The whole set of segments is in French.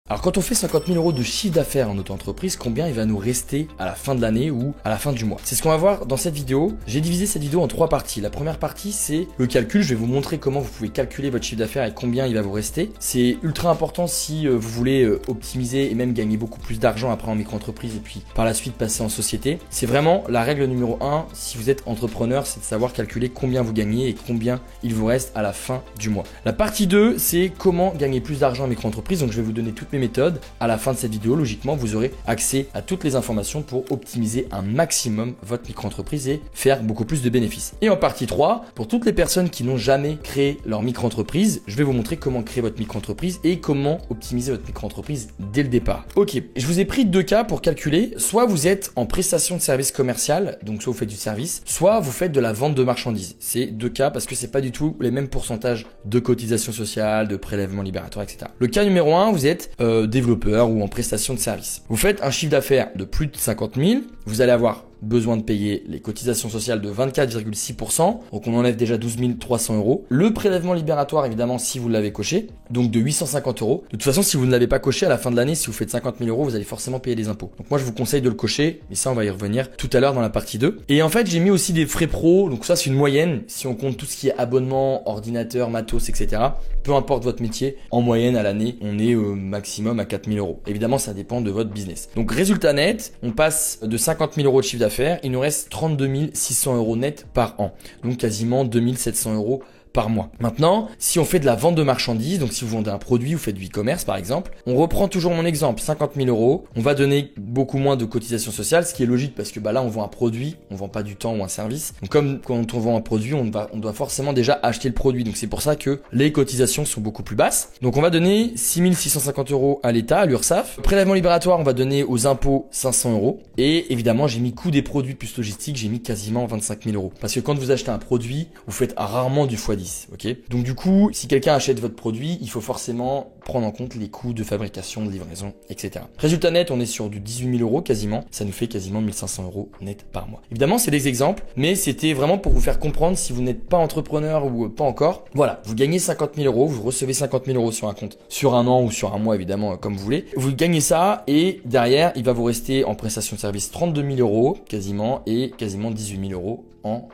Alors quand on fait 50 000 € de chiffre d'affaires en auto-entreprise, combien il va nous rester à la fin de l'année ou à la fin du mois? C'est ce qu'on va voir dans cette vidéo. J'ai divisé cette vidéo en 3 parties. La première partie, c'est le calcul. Je vais vous montrer comment vous pouvez calculer votre chiffre d'affaires et combien il va vous rester. C'est ultra important si vous voulez optimiser et même gagner beaucoup plus d'argent après en micro-entreprise et puis par la suite passer en société. C'est vraiment la règle numéro 1 si vous êtes entrepreneur, c'est de savoir calculer combien vous gagnez et combien il vous reste à la fin du mois. La partie 2, c'est comment gagner plus d'argent en micro-entreprise. Donc je vais vous donner toutes méthodes. À la fin de cette vidéo, logiquement, vous aurez accès à toutes les informations pour optimiser un maximum votre micro-entreprise et faire beaucoup plus de bénéfices. Et en partie 3, pour toutes les personnes qui n'ont jamais créé leur micro-entreprise, je vais vous montrer comment créer votre micro-entreprise et comment optimiser votre micro-entreprise dès le départ. Ok, je vous ai pris 2 cas pour calculer. Soit vous êtes en prestation de service commercial, donc soit vous faites du service, soit vous faites de la vente de marchandises. C'est 2 cas parce que c'est pas du tout les mêmes pourcentages de cotisation sociale, de prélèvement libératoire, etc. Le cas numéro 1, vous êtes développeur ou en prestation de service. Vous faites un chiffre d'affaires de plus de 50 000, vous allez avoir besoin de payer les cotisations sociales de 24,6%, donc on enlève déjà 12 300 €. Le prélèvement libératoire, évidemment, si vous l'avez coché, donc de 850 €. De toute façon, si vous ne l'avez pas coché, à la fin de l'année, si vous faites 50 000 €, vous allez forcément payer des impôts. Donc moi, je vous conseille de le cocher, mais ça, on va y revenir tout à l'heure dans la partie 2. Et en fait, j'ai mis aussi des frais pro, donc ça, c'est une moyenne. Si on compte tout ce qui est abonnement, ordinateur, matos, etc., peu importe votre métier, en moyenne à l'année, on est au maximum à 4 000 €. Évidemment, ça dépend de votre business. Donc résultat net, on passe de 50 000 € de chiffre d'affaires, il nous reste 32 600 € net par an, donc quasiment 2 700 € par mois. Maintenant, si on fait de la vente de marchandises, donc si vous vendez un produit, vous faites du e-commerce par exemple, on reprend toujours mon exemple, 50 000 €, on va donner beaucoup moins de cotisations sociales, ce qui est logique parce que là on vend un produit, on vend pas du temps ou un service. Donc comme quand on vend un produit, on doit forcément déjà acheter le produit, donc c'est pour ça que les cotisations sont beaucoup plus basses. Donc on va donner 6 650 € à l'État, à l'URSSAF. Prélèvement libératoire, on va donner aux impôts 500 €. Et évidemment, j'ai mis coût des produits plus logistique, j'ai mis quasiment 25 000 €. Parce que quand vous achetez un produit, vous faites rarement du x10. Ok. Donc du coup, si quelqu'un achète votre produit, il faut forcément prendre en compte les coûts de fabrication, de livraison, etc. Résultat net, on est sur du 18 000 € quasiment. Ça nous fait quasiment 1500 € net par mois. Évidemment, c'est des exemples, mais c'était vraiment pour vous faire comprendre si vous n'êtes pas entrepreneur ou pas encore. Voilà, vous gagnez 50 000 €, vous recevez 50 000 € sur un compte, sur un an ou sur un mois évidemment, comme vous voulez. Vous gagnez ça et derrière, il va vous rester en prestation de service 32 000 € quasiment et quasiment 18 000 € en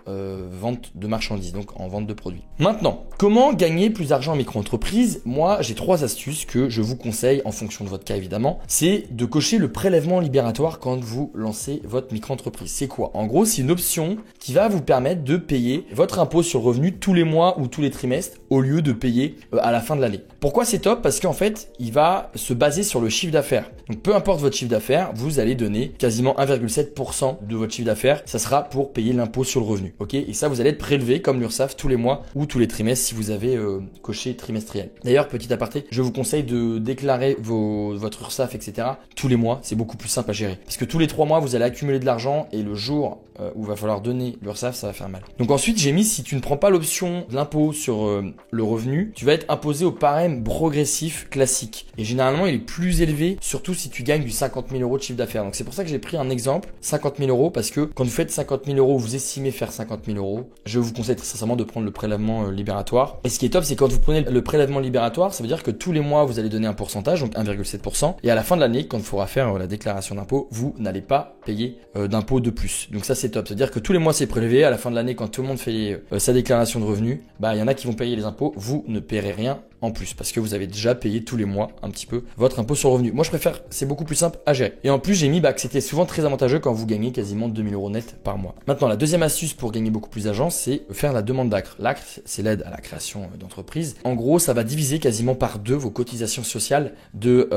vente de marchandises, donc en vente de produits. Maintenant, comment gagner plus d'argent en micro-entreprise? Moi, j'ai 3 astuces que je vous conseille en fonction de votre cas évidemment. C'est de cocher le prélèvement libératoire quand vous lancez votre micro-entreprise. C'est quoi? En gros, c'est une option qui va vous permettre de payer votre impôt sur le revenu tous les mois ou tous les trimestres au lieu de payer à la fin de l'année. Pourquoi c'est top? Parce qu'en fait, il va se baser sur le chiffre d'affaires. Donc peu importe votre chiffre d'affaires, vous allez donner quasiment 1,7% de votre chiffre d'affaires. Ça sera pour payer l'impôt sur le revenu. Ok? Et ça, vous allez être prélevé comme l'URSSAF tous les mois ou tous les trimestres si vous avez coché trimestriel. D'ailleurs, petit aparté, je vous conseille de déclarer votre URSSAF, etc. tous les mois. C'est beaucoup plus simple à gérer. Parce que tous les 3 mois, vous allez accumuler de l'argent et le jour où il va falloir donner l'URSSAF, ça va faire mal. Donc ensuite, j'ai mis si tu ne prends pas l'option de l'impôt sur le revenu, tu vas être imposé au barème progressif classique. Et généralement, il est plus élevé, surtout si tu gagnes du 50 000 € de chiffre d'affaires. Donc c'est pour ça que j'ai pris un exemple, 50 000 €, parce que quand vous faites 50 000 €, vous estimez faire 50 000 €, je vous conseille très sincèrement de prendre le prélèvement libératoire. Et ce qui est top, c'est quand vous prenez le prélèvement libératoire, ça veut dire que tous les mois, vous allez donner un pourcentage, donc 1,7%. Et à la fin de l'année, quand il faudra faire la déclaration d'impôt, vous n'allez pas payer d'impôt de plus. Donc ça, c'est top. C'est-à-dire que tous les mois, c'est prélevé. À la fin de l'année, quand tout le monde fait sa déclaration de revenus, il y en a qui vont payer les impôts. Vous ne paierez rien en plus parce que vous avez déjà payé tous les mois un petit peu votre impôt sur le revenu. Moi, je préfère, c'est beaucoup plus simple à gérer. Et en plus, j'ai mis que c'était souvent très avantageux quand vous gagnez quasiment 2 000 € net par mois. Maintenant, la deuxième astuce pour gagner beaucoup plus d'argent, c'est faire la demande d'ACRE. L'ACRE, c'est l'aide à la création d'entreprise. En gros, ça va diviser quasiment par 2 vos cotisations sociales de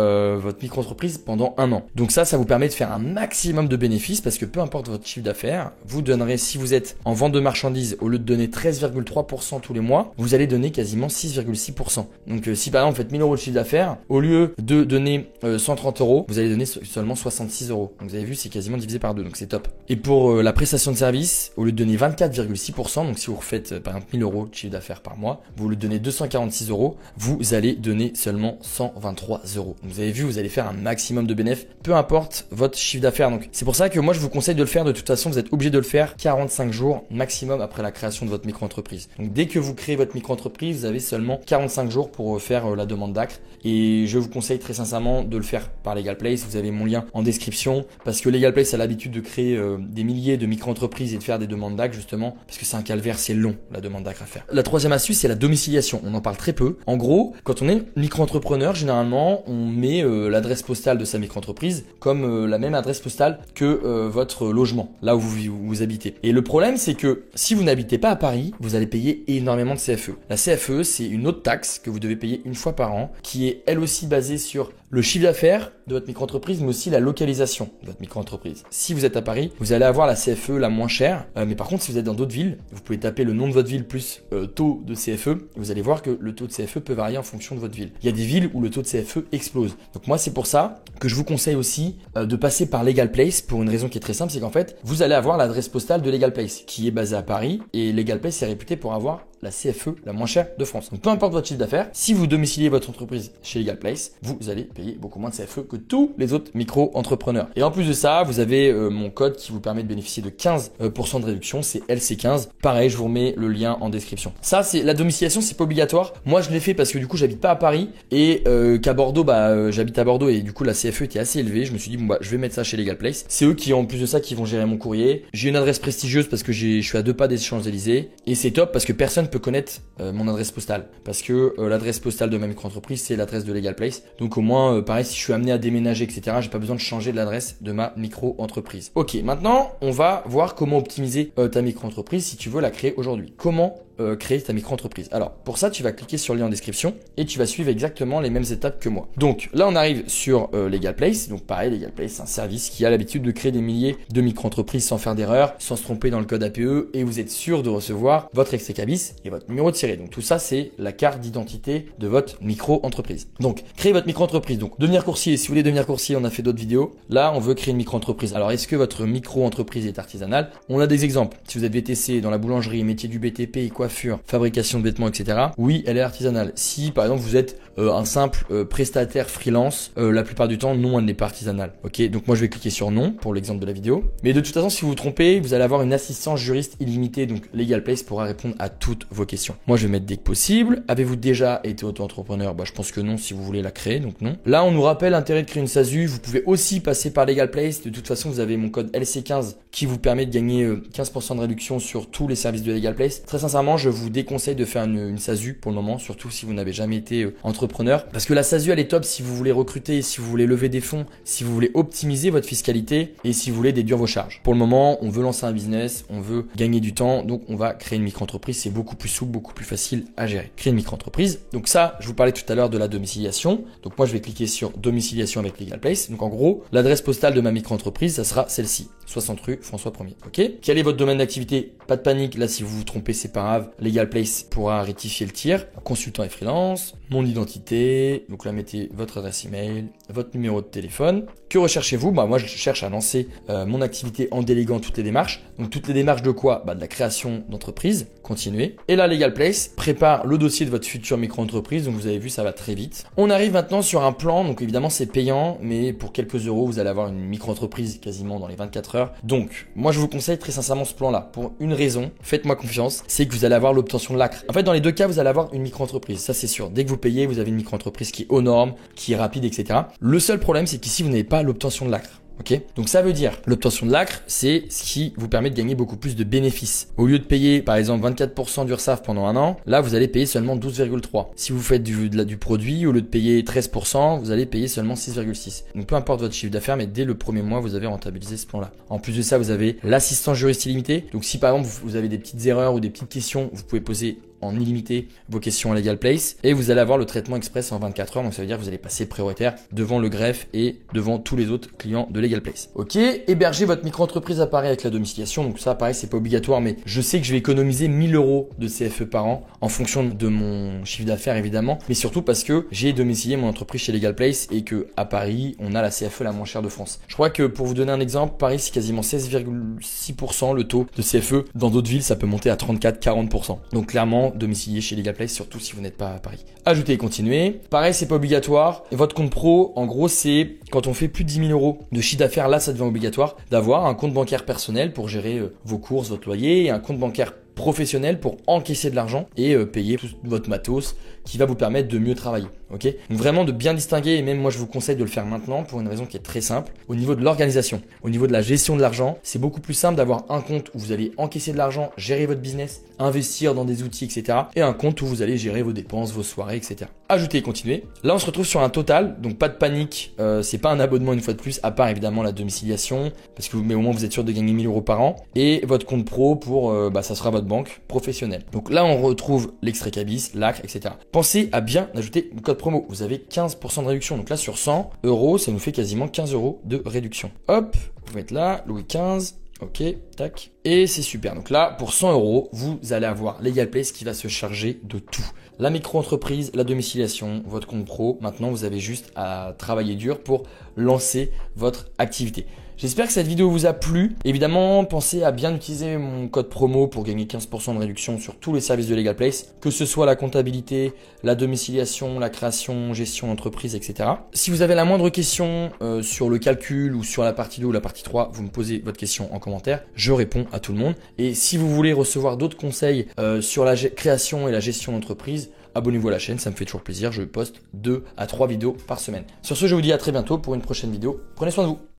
votre micro-entreprise pendant un an. Donc ça vous permet de faire un maximum de bénéfices parce que peu importe votre chiffre d'affaires, vous donnerez, si vous êtes en vente de marchandises, au lieu de donner 13,3% tous les mois, vous allez donner quasiment 6,6%. Donc si par exemple vous faites 1000 € de chiffre d'affaires, au lieu de donner 130 €, vous allez donner seulement 66 €. Donc vous avez vu, c'est quasiment divisé par 2, donc c'est top. Et pour la prestation de service, au lieu de donner 24,6%, donc si vous refaites par exemple 1000 € de chiffre d'affaires par mois, vous lui donnez 246 €, vous allez donner seulement 123 €. Donc vous avez vu, vous allez faire un maximum de bénéfices, peu importe votre chiffre d'affaires. Donc c'est pour ça que moi je vous conseille de le faire. De toute façon, vous êtes obligé de le faire 45 jours maximum après la création de votre micro-entreprise. Donc dès que vous créez votre micro-entreprise, vous avez seulement 45 jours jours pour faire la demande d'ACRE. Et je vous conseille très sincèrement de le faire par LegalPlace. Vous avez mon lien en description parce que LegalPlace a l'habitude de créer des milliers de micro-entreprises et de faire des demandes d'ACRE justement parce que c'est un calvaire, c'est long la demande d'ACRE à faire. La troisième astuce, c'est la domiciliation. On en parle très peu. En gros, quand on est micro-entrepreneur, généralement, on met l'adresse postale de sa micro-entreprise comme la même adresse postale que votre logement, là où vous habitez. Et le problème, c'est que si vous n'habitez pas à Paris, vous allez payer énormément de CFE. La CFE, c'est une autre taxe que vous devez payer une fois par an, qui est elle aussi basée sur le chiffre d'affaires de votre micro-entreprise, mais aussi la localisation de votre micro-entreprise. Si vous êtes à Paris, vous allez avoir la CFE la moins chère, mais par contre, si vous êtes dans d'autres villes, vous pouvez taper le nom de votre ville plus taux de CFE, et vous allez voir que le taux de CFE peut varier en fonction de votre ville. Il y a des villes où le taux de CFE explose. Donc moi, c'est pour ça que je vous conseille aussi de passer par LegalPlace pour une raison qui est très simple, c'est qu'en fait, vous allez avoir l'adresse postale de LegalPlace, qui est basée à Paris, et LegalPlace est réputé pour avoir la CFE la moins chère de France. Donc peu importe votre chiffre d'affaires, si vous domiciliez votre entreprise chez LegalPlace, vous allez payer beaucoup moins de CFE que tous les autres micro-entrepreneurs. Et en plus de ça, vous avez mon code qui vous permet de bénéficier de 15% de réduction, c'est LC15. Pareil, je vous remets le lien en description. Ça, c'est la domiciliation, c'est pas obligatoire. Moi, je l'ai fait parce que du coup, j'habite pas à Paris et qu'à Bordeaux, j'habite à Bordeaux et du coup, la CFE était assez élevée. Je me suis dit, je vais mettre ça chez LegalPlace. C'est eux qui, en plus de ça, qui vont gérer mon courrier. J'ai une adresse prestigieuse parce que je suis à 2 pas des Champs-Élysées et c'est top parce que personne peut connaître mon adresse postale parce que l'adresse postale de ma micro-entreprise, c'est l'adresse de LegalPlace. Donc au moins, pareil, si je suis amené à déménager, etc., j'ai pas besoin de changer de l'adresse de ma micro-entreprise. Ok, maintenant, on va voir comment optimiser ta micro-entreprise si tu veux la créer aujourd'hui. Comment créer ta micro-entreprise. Alors, pour ça, tu vas cliquer sur le lien en description et tu vas suivre exactement les mêmes étapes que moi. Donc, là, on arrive sur LegalPlace. Donc, pareil, LegalPlace, c'est un service qui a l'habitude de créer des milliers de micro-entreprises sans faire d'erreur, sans se tromper dans le code APE et vous êtes sûr de recevoir votre extrait-cabis et votre numéro de tiré. Donc, tout ça, c'est la carte d'identité de votre micro-entreprise. Donc, créer votre micro-entreprise. Donc, devenir coursier. Si vous voulez devenir coursier, on a fait d'autres vidéos. Là, on veut créer une micro-entreprise. Alors, est-ce que votre micro-entreprise est artisanale? On a des exemples. Si vous êtes VTC, dans la boulangerie, métier du BTP, coiffure, fabrication de vêtements, etc. Oui, elle est artisanale. Si par exemple vous êtes un simple prestataire freelance, la plupart du temps, non, elle n'est pas artisanale. Ok, donc moi je vais cliquer sur non pour l'exemple de la vidéo. Mais de toute façon, si vous vous trompez, vous allez avoir une assistance juriste illimitée. Donc LegalPlace pourra répondre à toutes vos questions. Moi, je vais mettre dès que possible. Avez-vous déjà été auto-entrepreneur? Je pense que non si vous voulez la créer, donc non. Là, on nous rappelle l'intérêt de créer une SASU. Vous pouvez aussi passer par LegalPlace. De toute façon, vous avez mon code LC15 qui vous permet de gagner 15% de réduction sur tous les services de LegalPlace. Très sincèrement, je vous déconseille de faire une SASU pour le moment, surtout si vous n'avez jamais été entrepreneur. Parce que la SASU, elle est top si vous voulez recruter, si vous voulez lever des fonds, si vous voulez optimiser votre fiscalité et si vous voulez déduire vos charges. Pour le moment, on veut lancer un business, on veut gagner du temps, donc on va créer une micro-entreprise. C'est beaucoup plus souple, beaucoup plus facile à gérer. Créer une micro-entreprise. Donc ça, je vous parlais tout à l'heure de la domiciliation. Donc moi, je vais cliquer sur domiciliation avec LegalPlace. Donc en gros, l'adresse postale de ma micro-entreprise, ça sera celle-ci. 60 rue François 1er. Ok. Quel est votre domaine d'activité? Pas de panique. Là, si vous vous trompez, c'est pas grave. LegalPlace pourra rectifier le tir. Consultant et freelance. Mon identité. Donc là, mettez votre adresse email, votre numéro de téléphone. Que recherchez-vous? Moi, je cherche à lancer mon activité en déléguant toutes les démarches. Donc toutes les démarches de quoi? De la création d'entreprise. Continuez. Et là, LegalPlace prépare le dossier de votre future micro-entreprise. Donc vous avez vu, ça va très vite. On arrive maintenant sur un plan. Donc évidemment, c'est payant, mais pour quelques euros, vous allez avoir une micro-entreprise quasiment dans les 24 heures. Donc, moi, je vous conseille très sincèrement ce plan-là. Pour une raison, faites-moi confiance, c'est que vous allez avoir l'obtention de l'ACRE. En fait, dans les deux cas, vous allez avoir une micro-entreprise. Ça, c'est sûr. Dès que vous payez, vous avez une micro-entreprise qui est aux normes, qui est rapide, etc. Le seul problème, c'est qu'ici, vous n'avez pas l'obtention de l'ACRE. Ok, donc ça veut dire l'obtention de l'ACRE, c'est ce qui vous permet de gagner beaucoup plus de bénéfices. Au lieu de payer par exemple 24% d'URSSAF pendant un an, là vous allez payer seulement 12,3. Si vous faites du produit, au lieu de payer 13%, vous allez payer seulement 6,6. Donc peu importe votre chiffre d'affaires, mais dès le premier mois, vous avez rentabilisé ce plan-là. En plus de ça, vous avez l'assistance juriste illimitée. Donc si par exemple vous avez des petites erreurs ou des petites questions, vous pouvez poser en illimité vos questions à LegalPlace et vous allez avoir le traitement express en 24 heures. Donc ça veut dire que vous allez passer prioritaire devant le greffe et devant tous les autres clients de LegalPlace. Ok, héberger votre micro-entreprise à Paris avec la domiciliation. Donc ça, pareil, c'est pas obligatoire, mais je sais que je vais économiser 1000 euros de CFE par an en fonction de mon chiffre d'affaires évidemment, mais surtout parce que j'ai domicilié mon entreprise chez LegalPlace et que à Paris, on a la CFE la moins chère de France. Je crois que pour vous donner un exemple, Paris, c'est quasiment 16,6% le taux de CFE. Dans d'autres villes, ça peut monter à 34-40%. Donc clairement, domicilié chez LegalPlace, surtout si vous n'êtes pas à Paris. Ajouter et continuer. Pareil, c'est pas obligatoire. Et votre compte pro, en gros, c'est quand on fait plus de 10 000 euros de chiffre d'affaires, là, ça devient obligatoire d'avoir un compte bancaire personnel pour gérer vos courses, votre loyer et un compte bancaire professionnelle pour encaisser de l'argent et payer tout votre matos qui va vous permettre de mieux travailler. Ok, donc vraiment de bien distinguer, et même moi je vous conseille de le faire maintenant pour une raison qui est très simple. Au niveau de l'organisation, au niveau de la gestion de l'argent, c'est beaucoup plus simple d'avoir un compte où vous allez encaisser de l'argent, gérer votre business, investir dans des outils, etc. et un compte où vous allez gérer vos dépenses, vos soirées, etc. Ajouter et continuer. Là on se retrouve sur un total, donc pas de panique, c'est pas un abonnement une fois de plus, à part évidemment la domiciliation, parce que mais au moins vous êtes sûr de gagner 1000 € par an, et votre compte pro pour, ça sera votre banque professionnelle. Donc là on retrouve l'extrait cabis, l'ACRE, etc. Pensez à bien ajouter le code promo, vous avez 15% de réduction, donc là sur 100 €, ça nous fait quasiment 15 € de réduction. Hop, vous êtes là, Louis XV. Ok, tac. Et c'est super. Donc là, pour 100 €, vous allez avoir LegalPlace qui va se charger de tout. La micro-entreprise, la domiciliation, votre compte pro. Maintenant, vous avez juste à travailler dur pour lancer votre activité. J'espère que cette vidéo vous a plu. Évidemment, pensez à bien utiliser mon code promo pour gagner 15% de réduction sur tous les services de LegalPlace, que ce soit la comptabilité, la domiciliation, la création, gestion d'entreprise, etc. Si vous avez la moindre question sur le calcul ou sur la partie 2 ou la partie 3, vous me posez votre question en commentaire. Je réponds à tout le monde. Et si vous voulez recevoir d'autres conseils sur la création et la gestion d'entreprise, abonnez-vous à la chaîne, ça me fait toujours plaisir. Je poste 2 à 3 vidéos par semaine. Sur ce, je vous dis à très bientôt pour une prochaine vidéo. Prenez soin de vous.